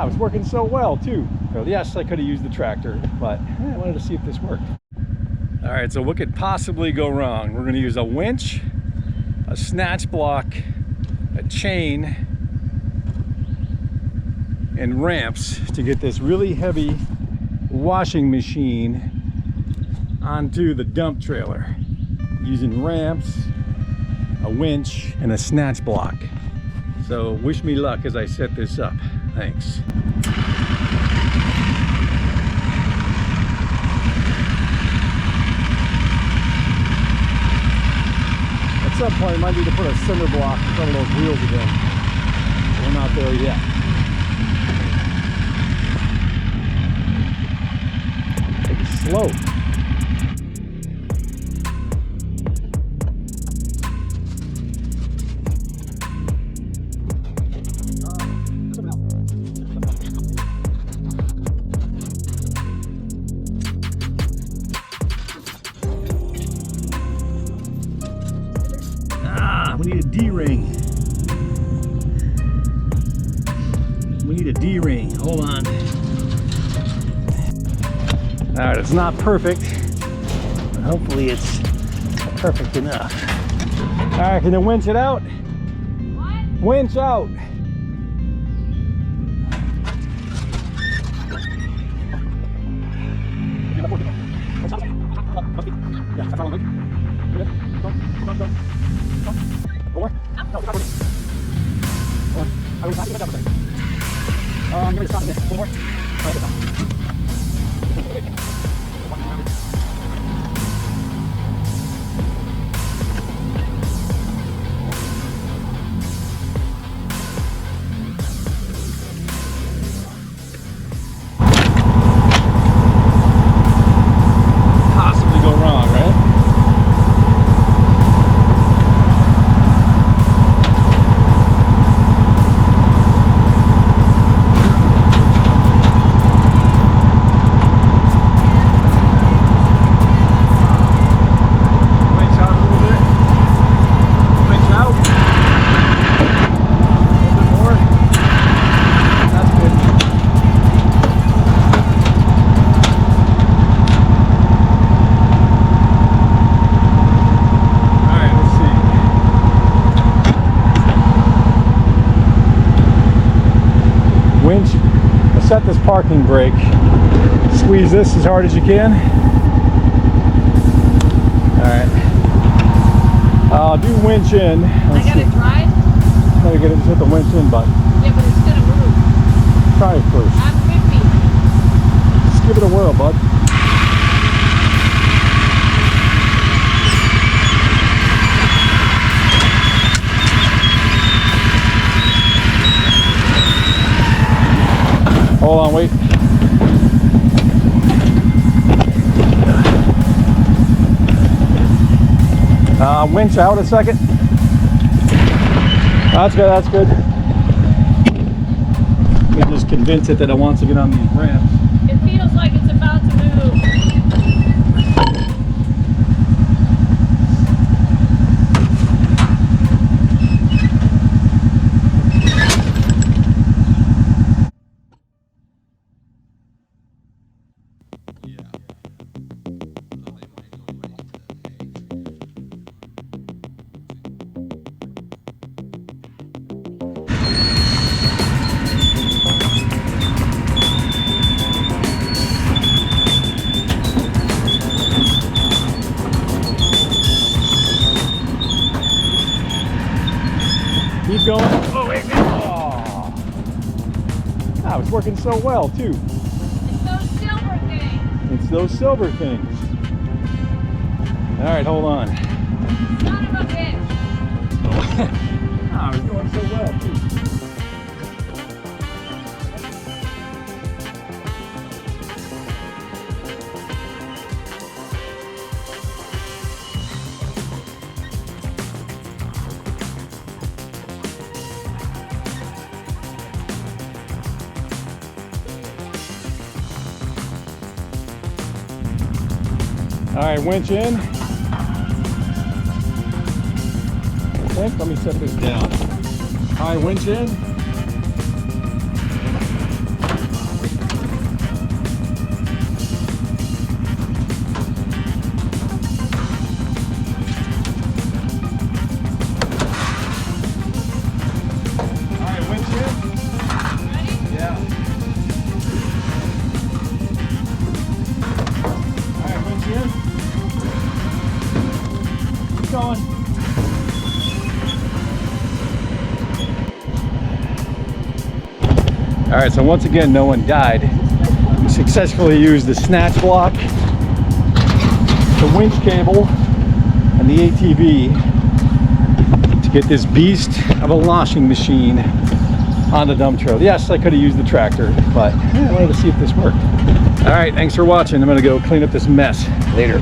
it was working so well too. So yes, I could have used the tractor, but I wanted to see if this worked. All right, so what could possibly go wrong? We're gonna use a winch, a snatch block, a chain, and ramps to get this really heavy washing machine onto the dump trailer. Using ramps, a winch, and a snatch block. So wish me luck as I set this up. Thanks. At some point, I might need to put a cinder block in front of those wheels again. We're not there yet. Take it slow. We need a D-ring. We need a D-ring. Hold on. All right, it's not perfect, but hopefully it's perfect enough. All right, can you winch it out? What? Winch out. Possibly go wrong, right? Winch, set this parking brake. Squeeze this as hard as you can. Alright. I'll do winch in. I gotta drive? Gotta get it, just hit the winch in button. Yeah, but it's gonna move. Try it first. I'm 50. Just give it a whirl, bud. Hold on, wait. Winch out a second. That's good, that's good. Let me just convince it that it wants to get on these ramps. It feels like it's about to move. Keep going. Oh, wait. Oh. That was working so well, too. It's those silver things. It's those silver things. All right, hold on. Son of a bitch. Ah, it was going so well, too. All right, winch in. I think, let me set this down. All right, winch in. All right, so once again, no one died. We successfully used the snatch block, the winch cable, and the ATV to get this beast of a washing machine on the dump trail. Yes, I could have used the tractor, but I wanted to see if this worked. All right, thanks for watching. I'm gonna go clean up this mess. Later.